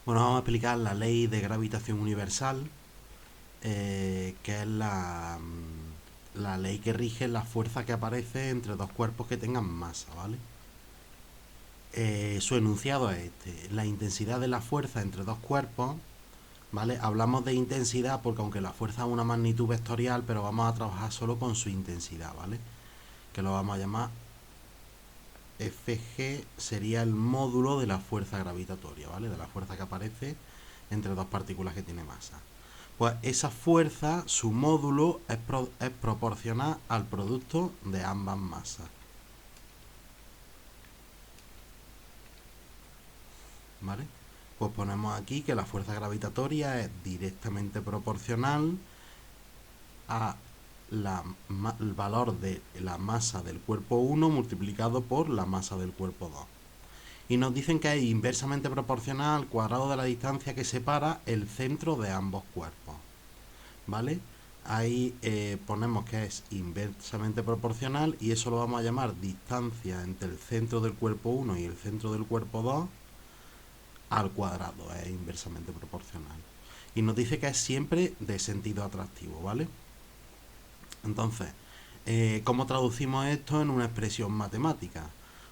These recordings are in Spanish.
Bueno, vamos a explicar la ley de gravitación universal, que es la ley que rige la fuerza que aparece entre dos cuerpos que tengan masa, ¿vale? Su enunciado es este: la intensidad de la fuerza entre dos cuerpos, ¿vale? Hablamos de intensidad porque aunque la fuerza es una magnitud vectorial, pero vamos a trabajar solo con su intensidad, ¿vale? Que lo vamos a llamar Fg, sería el módulo de la fuerza gravitatoria, ¿vale? De la fuerza que aparece entre dos partículas que tiene masa. Pues esa fuerza, su módulo es proporcional al producto de ambas masas, ¿vale? Pues ponemos aquí que la fuerza gravitatoria es directamente proporcional a el valor de la masa del cuerpo 1 multiplicado por la masa del cuerpo 2. Y nos dicen que es inversamente proporcional al cuadrado de la distancia que separa el centro de ambos cuerpos, ¿vale? Ahí ponemos que es inversamente proporcional y eso lo vamos a llamar distancia entre el centro del cuerpo 1 y el centro del cuerpo 2 al cuadrado, es inversamente proporcional. Y nos dice que es siempre de sentido atractivo, ¿vale? Entonces, ¿cómo traducimos esto en una expresión matemática?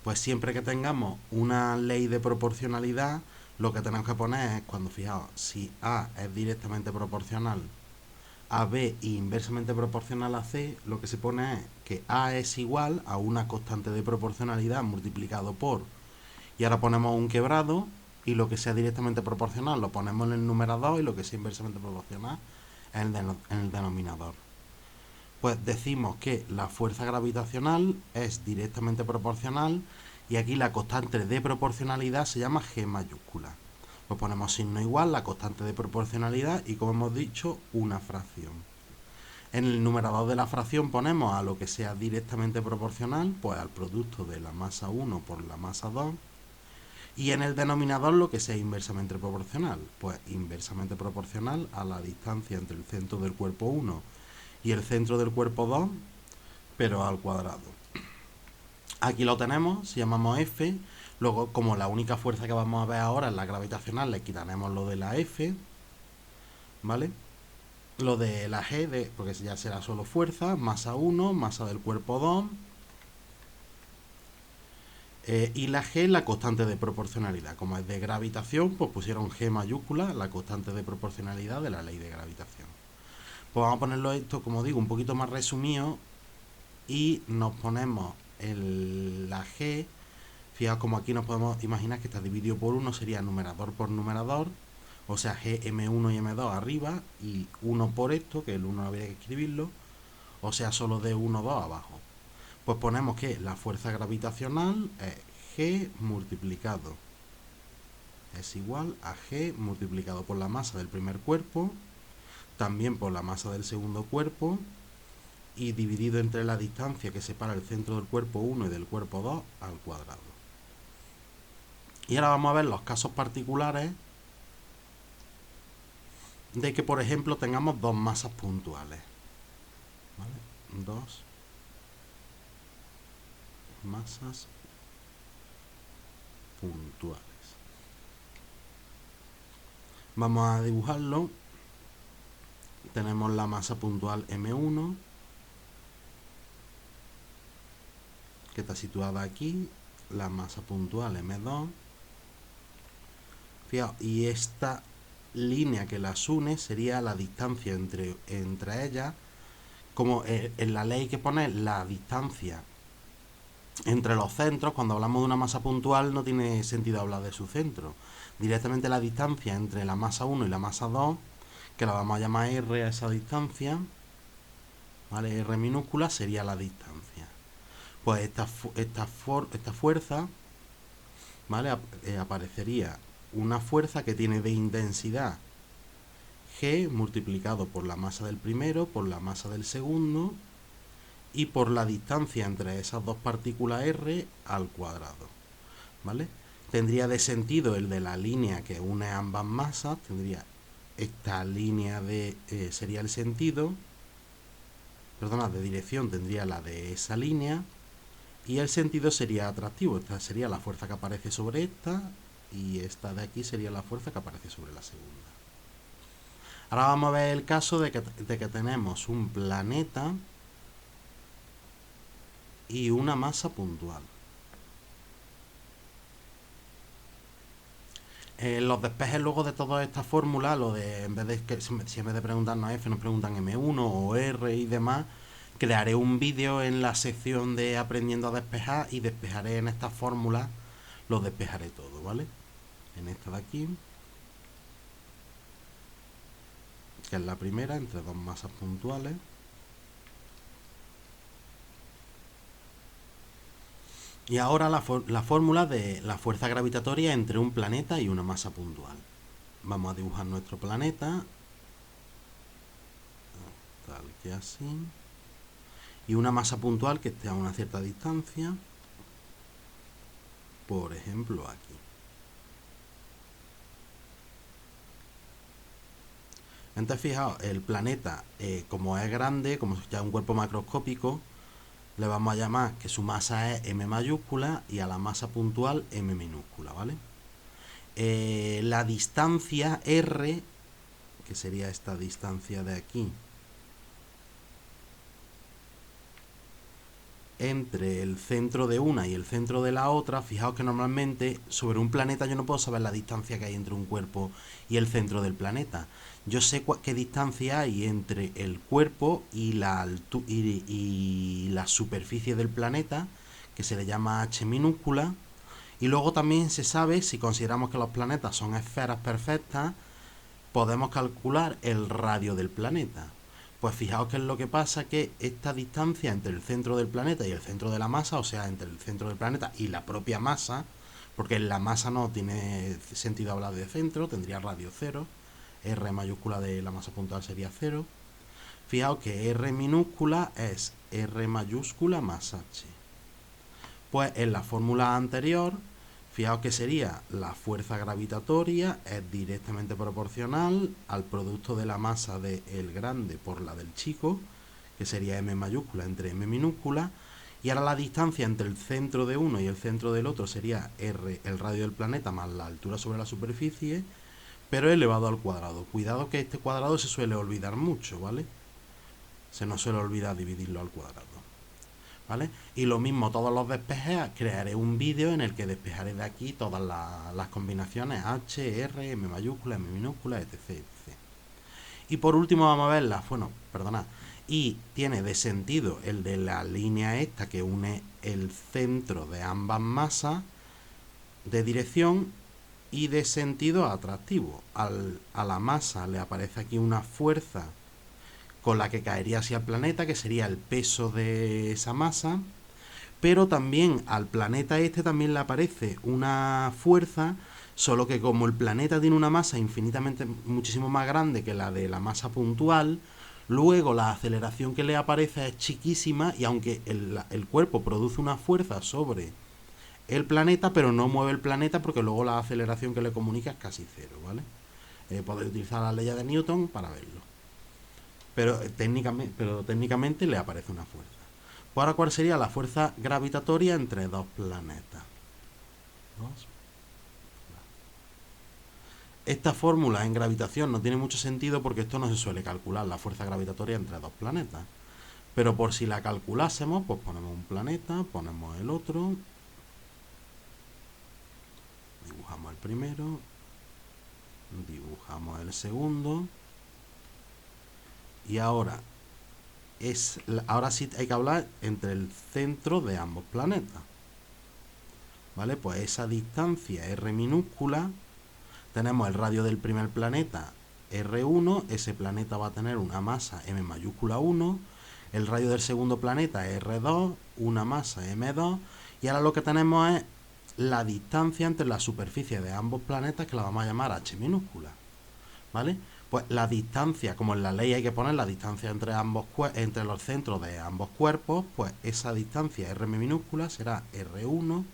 Pues siempre que tengamos una ley de proporcionalidad, lo que tenemos que poner es, cuando fijaos, si A es directamente proporcional a B e inversamente proporcional a C, lo que se pone es que A es igual a una constante de proporcionalidad multiplicado por, y ahora ponemos un quebrado, y lo que sea directamente proporcional lo ponemos en el numerador y lo que sea inversamente proporcional en el denominador. Pues decimos que la fuerza gravitacional es directamente proporcional y aquí la constante de proporcionalidad se llama G mayúscula. Pues ponemos signo igual, la constante de proporcionalidad y, como hemos dicho, una fracción. En el numerador de la fracción ponemos a lo que sea directamente proporcional, pues al producto de la masa 1 por la masa 2. Y en el denominador lo que sea inversamente proporcional, pues inversamente proporcional a la distancia entre el centro del cuerpo 1 y el centro del cuerpo 2, pero al cuadrado. Aquí lo tenemos, si llamamos F. Luego, como la única fuerza que vamos a ver ahora es la gravitacional, le quitaremos lo de la F, ¿vale? Lo de la G, porque ya será solo fuerza, masa 1, masa del cuerpo 2, y la G, la constante de proporcionalidad. Como es de gravitación, pues pusieron G mayúscula, la constante de proporcionalidad de la ley de gravitación. Pues vamos a ponerlo esto, como digo, un poquito más resumido, y nos ponemos la G. Fijaos como aquí nos podemos imaginar que está dividido por 1, sería numerador por numerador, o sea, G M1 y M2 arriba, y 1 por esto, que el 1 habría que escribirlo, o sea, solo de 1, 2 abajo. Pues ponemos que la fuerza gravitacional es G multiplicado, es igual a G multiplicado por la masa del primer cuerpo, también por la masa del segundo cuerpo, y dividido entre la distancia que separa el centro del cuerpo 1 y del cuerpo 2 al cuadrado. Y ahora vamos a ver los casos particulares de que, por ejemplo, tengamos dos masas puntuales, ¿vale? Dos masas puntuales. Vamos a dibujarlo. Tenemos la masa puntual M1, que está situada aquí, la masa puntual M2. Fijaos, y esta línea que las une sería la distancia entre ellas. Como en la ley que pone la distancia entre los centros, cuando hablamos de una masa puntual no tiene sentido hablar de su centro. Directamente la distancia entre la masa 1 y la masa 2, que la vamos a llamar R a esa distancia, ¿vale? R minúscula sería la distancia. Pues esta fuerza, ¿vale? Aparecería una fuerza que tiene de intensidad G multiplicado por la masa del primero, por la masa del segundo y por la distancia entre esas dos partículas R al cuadrado, ¿vale? Tendría de sentido el de la línea que une ambas masas, tendría esta línea sería el sentido, perdona, de dirección tendría la de esa línea, y el sentido sería atractivo, esta sería la fuerza que aparece sobre esta, y esta de aquí sería la fuerza que aparece sobre la segunda. Ahora vamos a ver el caso de que tenemos un planeta y una masa puntual. Los despejes luego de todas estas fórmulas, lo de en vez de que si en vez de preguntarnos F nos preguntan M1 o R y demás, crearé un vídeo en la sección de aprendiendo a despejar y despejaré en estas fórmulas, lo despejaré todo, ¿vale? En esta de aquí, que es la primera, entre dos masas puntuales. Y ahora la fórmula de la fuerza gravitatoria entre un planeta y una masa puntual. Vamos a dibujar nuestro planeta, tal que así, y una masa puntual que esté a una cierta distancia, por ejemplo aquí. Entonces fijaos, el planeta, como es grande, como ya es un cuerpo macroscópico, le vamos a llamar que su masa es M mayúscula y a la masa puntual M minúscula, ¿vale? La distancia R, que sería esta distancia de aquí, entre el centro de una y el centro de la otra, fijaos que normalmente sobre un planeta yo no puedo saber la distancia que hay entre un cuerpo y el centro del planeta. Yo sé qué distancia hay entre el cuerpo y la superficie del planeta, que se le llama h minúscula, y luego también se sabe, si consideramos que los planetas son esferas perfectas, podemos calcular el radio del planeta. Pues fijaos que es lo que pasa, que esta distancia entre el centro del planeta y el centro de la masa, o sea, entre el centro del planeta y la propia masa, porque en la masa no tiene sentido hablar de centro, tendría radio cero, R mayúscula de la masa puntual sería cero. Fijaos que R minúscula es R mayúscula más H. Pues en la fórmula anterior, fijaos que sería la fuerza gravitatoria es directamente proporcional al producto de la masa del grande por la del chico, que sería M mayúscula entre M minúscula, y ahora la distancia entre el centro de uno y el centro del otro sería R, el radio del planeta, más la altura sobre la superficie, pero elevado al cuadrado. Cuidado que este cuadrado se suele olvidar mucho, ¿vale? Se nos suele olvidar dividirlo al cuadrado, ¿vale? Y lo mismo, todos los despejes, crearé un vídeo en el que despejaré de aquí todas las combinaciones H, R, M mayúscula, M minúscula, etc, etc. Y por último vamos a ver y tiene de sentido el de la línea esta que une el centro de ambas masas de dirección y de sentido atractivo. A la masa le aparece aquí una fuerza con la que caería hacia el planeta, que sería el peso de esa masa, pero también al planeta este también le aparece una fuerza, solo que como el planeta tiene una masa infinitamente muchísimo más grande que la de la masa puntual, luego la aceleración que le aparece es chiquísima, y aunque el cuerpo produce una fuerza sobre el planeta, pero no mueve el planeta porque luego la aceleración que le comunica es casi cero, ¿vale? Podéis utilizar la ley de Newton para verlo. Pero técnicamente le aparece una fuerza. Pues ahora, ¿cuál sería la fuerza gravitatoria entre dos planetas? Esta fórmula en gravitación no tiene mucho sentido porque esto no se suele calcular, la fuerza gravitatoria entre dos planetas. Pero por si la calculásemos, pues ponemos un planeta, ponemos el otro, dibujamos el primero, dibujamos el segundo, y ahora sí hay que hablar entre el centro de ambos planetas, ¿vale? Pues esa distancia R minúscula, tenemos el radio del primer planeta R1, ese planeta va a tener una masa M mayúscula 1, el radio del segundo planeta R2, una masa M2, y ahora lo que tenemos es la distancia entre la superficie de ambos planetas, que la vamos a llamar H minúscula, ¿vale? Pues la distancia, como en la ley hay que poner la distancia entre los centros de ambos cuerpos, pues esa distancia R minúscula será R1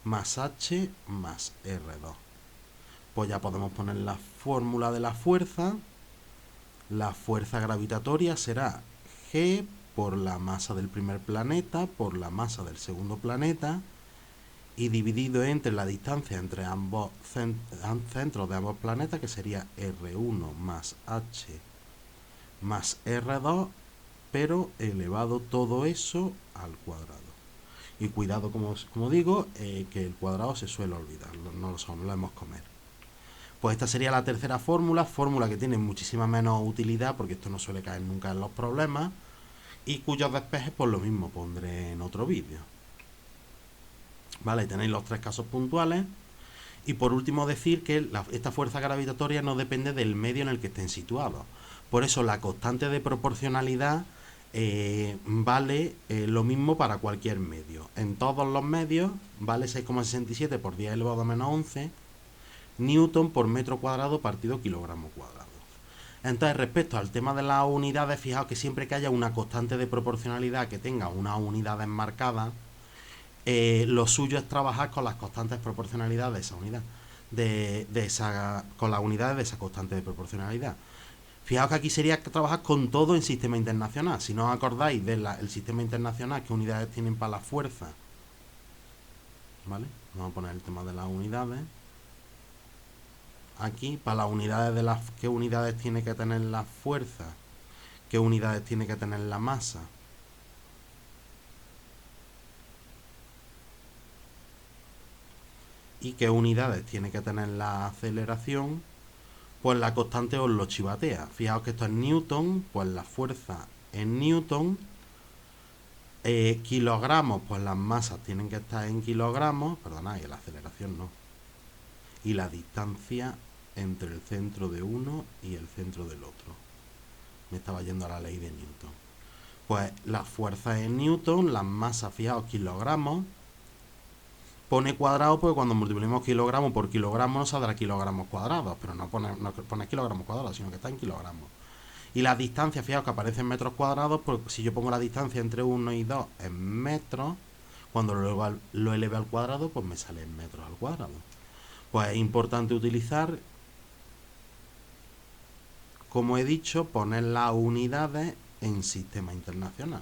más H más R2. Pues ya podemos poner la fórmula de la fuerza. La fuerza gravitatoria será G por la masa del primer planeta por la masa del segundo planeta, y dividido entre la distancia entre ambos centros de ambos planetas, que sería R1 más H más R2, pero elevado todo eso al cuadrado. Y cuidado, como digo, que el cuadrado se suele olvidar, no lo solemos comer. Pues esta sería la tercera fórmula que tiene muchísima menos utilidad, porque esto no suele caer nunca en los problemas, y cuyos despejes, pues lo mismo pondré en otro vídeo. Vale, tenéis los tres casos puntuales. Y por último decir que esta fuerza gravitatoria no depende del medio en el que estén situados. Por eso la constante de proporcionalidad vale lo mismo para cualquier medio. En todos los medios vale 6,67 por 10 elevado a menos 11 newton por metro cuadrado partido kilogramo cuadrado. Entonces, respecto al tema de las unidades, fijaos que siempre que haya una constante de proporcionalidad que tenga unas unidades marcadas, lo suyo es trabajar con las constantes de proporcionalidad de esa unidad, con las unidades de esa constante de proporcionalidad. Fijaos que aquí sería trabajar con todo en sistema internacional. Si no os acordáis del sistema internacional, qué unidades tienen para la fuerza, ¿vale? Vamos a poner el tema de las unidades. Aquí, para las unidades de qué unidades tiene que tener la fuerza, qué unidades tiene que tener la masa. Y qué unidades tiene que tener la aceleración, pues la constante os lo chivatea. Fijaos que esto es newton, pues la fuerza en newton. Kilogramos, pues las masas tienen que estar en kilogramos, perdona, y la aceleración no. Y la distancia entre el centro de uno y el centro del otro. Me estaba yendo a la ley de Newton. Pues la fuerza en newton, las masas, fijaos, kilogramos. Pone cuadrado porque cuando multiplicamos kilogramos por kilogramo nos saldrá kilogramos cuadrados, pero no pone kilogramos cuadrados, sino que está en kilogramos. Y la distancia, fijaos que aparece en metros cuadrados, porque si yo pongo la distancia entre 1 y 2 en metros, cuando lo eleve al cuadrado, pues me sale en metros al cuadrado. Pues es importante utilizar, como he dicho, poner las unidades en sistema internacional.